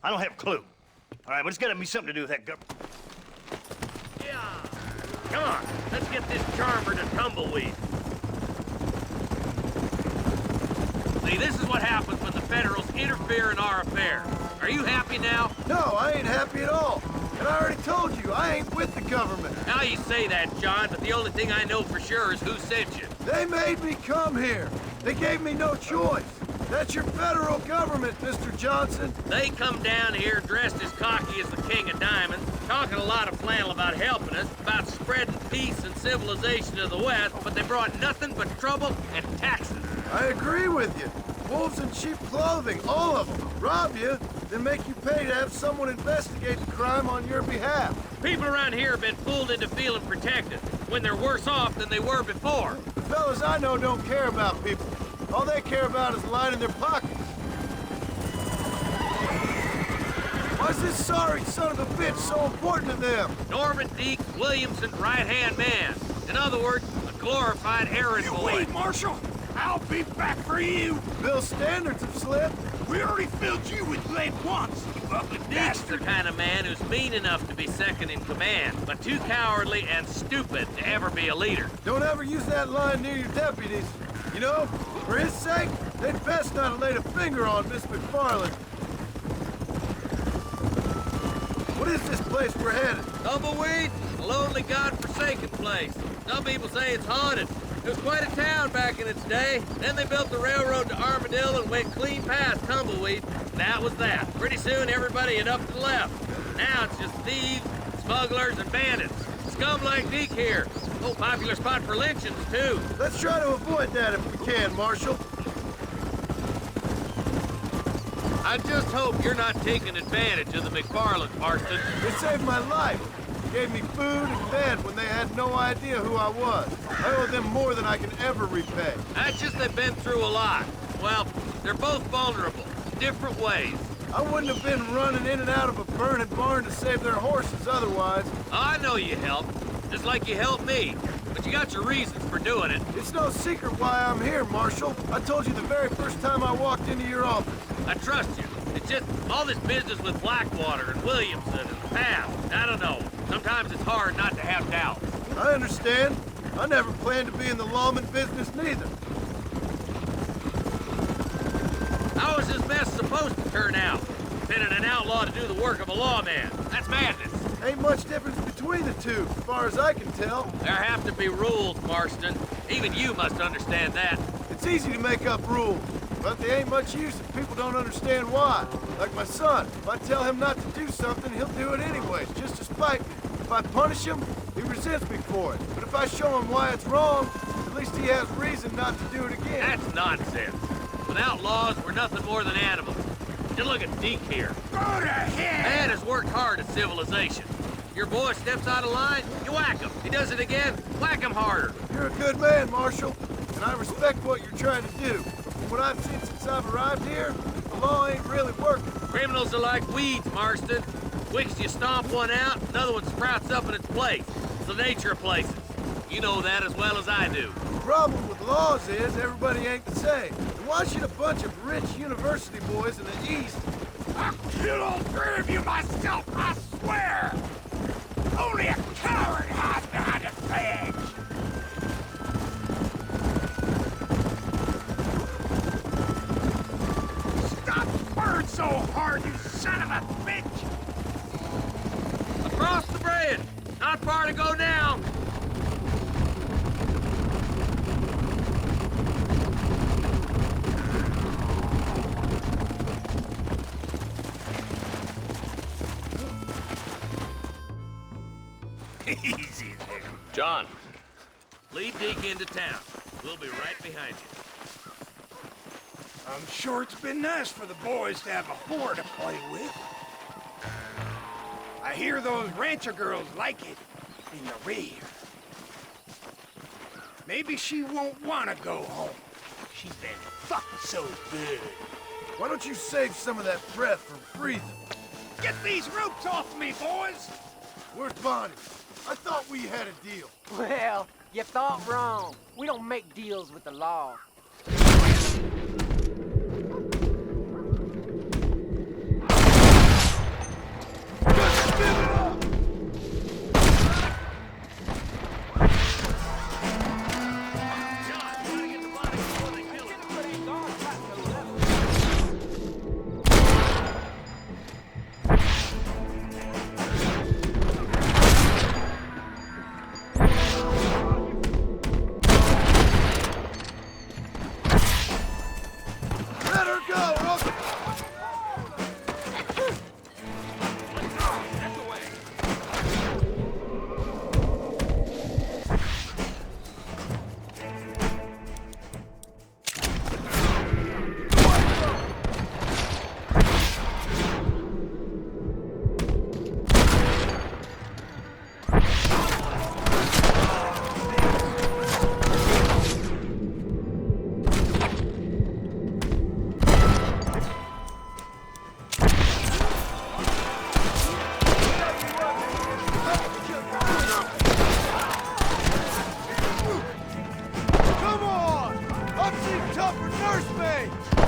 I don't have a clue. All right, but it's got to be something to do with that government. Yeah. Come on, let's get this charmer to tumbleweed. See, this is what happens when the Federals interfere in our affairs. Are you happy now? No, I ain't happy at all. And I already told you, I ain't with the government. Now you say that, John, but the only thing I know for sure is who sent you. They made me come here. They gave me no choice. That's your federal government, Mr. Johnson. They come down here dressed as cocky as the King of Diamonds, talking a lot of flannel about helping us, about spreading peace and civilization to the West, but they brought nothing but trouble and taxes. I agree with you. Wolves in cheap clothing, all of them. Rob you, then make you pay to have someone investigate the crime on your behalf. People around here have been fooled into feeling protected, when they're worse off than they were before. The fellas I know don't care about people. All they care about is lining their pockets. Why's this sorry son of a bitch so important to them? Norman Deke Williamson's right-hand man. In other words, a glorified errand boy. Wait, Marshal! I'll be back for you! Bill's standards have slipped. We already filled you with lead once, you ugly Deke's the bastard! kind of man who's mean enough to be second in command, but too cowardly and stupid to ever be a leader. Don't ever use that line near your deputies. You know, for his sake, they'd best not have laid a finger on Miss Macfarlane. What is this place we're headed? Tumbleweed? A lonely, godforsaken place. Some people say it's haunted. It was quite a town back in its day. Then they built the railroad to Armadillo and went clean past Tumbleweed. That was that. Pretty soon everybody had up and left. Now it's just thieves, smugglers, and bandits. Scum like Deke here. Oh, popular spot for lynchings, too. Let's try to avoid that if we can, Marshal. I just hope you're not taking advantage of the Macfarlane, Marston. They saved my life. Gave me food and bed when they had no idea who I was. I owe them more than I can ever repay. That's just they've been through a lot. Well, they're both vulnerable, different ways. I wouldn't have been running in and out of a burning barn to save their horses otherwise. I know you helped, just like you helped me. But you got your reasons for doing it. It's no secret why I'm here, Marshal. I told you the very first time I walked into your office. I trust you. It's just all this business with Blackwater and Williamson and the past. I don't know. Sometimes it's hard not to have doubts. I understand. I never planned to be in the lawman business neither. How is this mess supposed to turn out? Pinning an outlaw to do the work of a lawman. That's madness. Ain't much difference between the two, as far as I can tell. There have to be rules, Marston. Even you must understand that. It's easy to make up rules, but they ain't much use if people don't understand why. Like my son, if I tell him not to do something, he'll do it anyways, just to spite me. If I punish him, he resents me for it. But if I show him why it's wrong, at least he has reason not to do it again. That's nonsense. Without laws, we're nothing more than animals. Just look at Deke here. Go to hell! Man has worked hard at civilization. Your boy steps out of line, you whack him. He does it again, whack him harder. You're a good man, Marshal, and I respect what you're trying to do. From what I've seen since I've arrived here, the law ain't really working. Criminals are like weeds, Marston. Quickest you stomp one out, another one sprouts up in its place. It's the nature of places. You know that as well as I do. The problem with laws is everybody ain't the same. And why should a bunch of rich university boys in the East... I'll kill all three of you myself, I swear! Only a coward hides behind a fence! Stop spurring so hard, you son of a bitch! Across the bridge. Not far to go now. Easy there. John, lead Deke into town. We'll be right behind you. I'm sure it's been nice for the boys to have a whore to play with. I hear those rancher girls like it in the rear. Maybe she won't want to go home. She's been fucking so good. Why don't you save some of that breath for breathing? Get these ropes off me, boys! Where's Bonnie? I thought we had a deal. Well, you thought wrong. We don't make deals with the law. tougher, nurse me!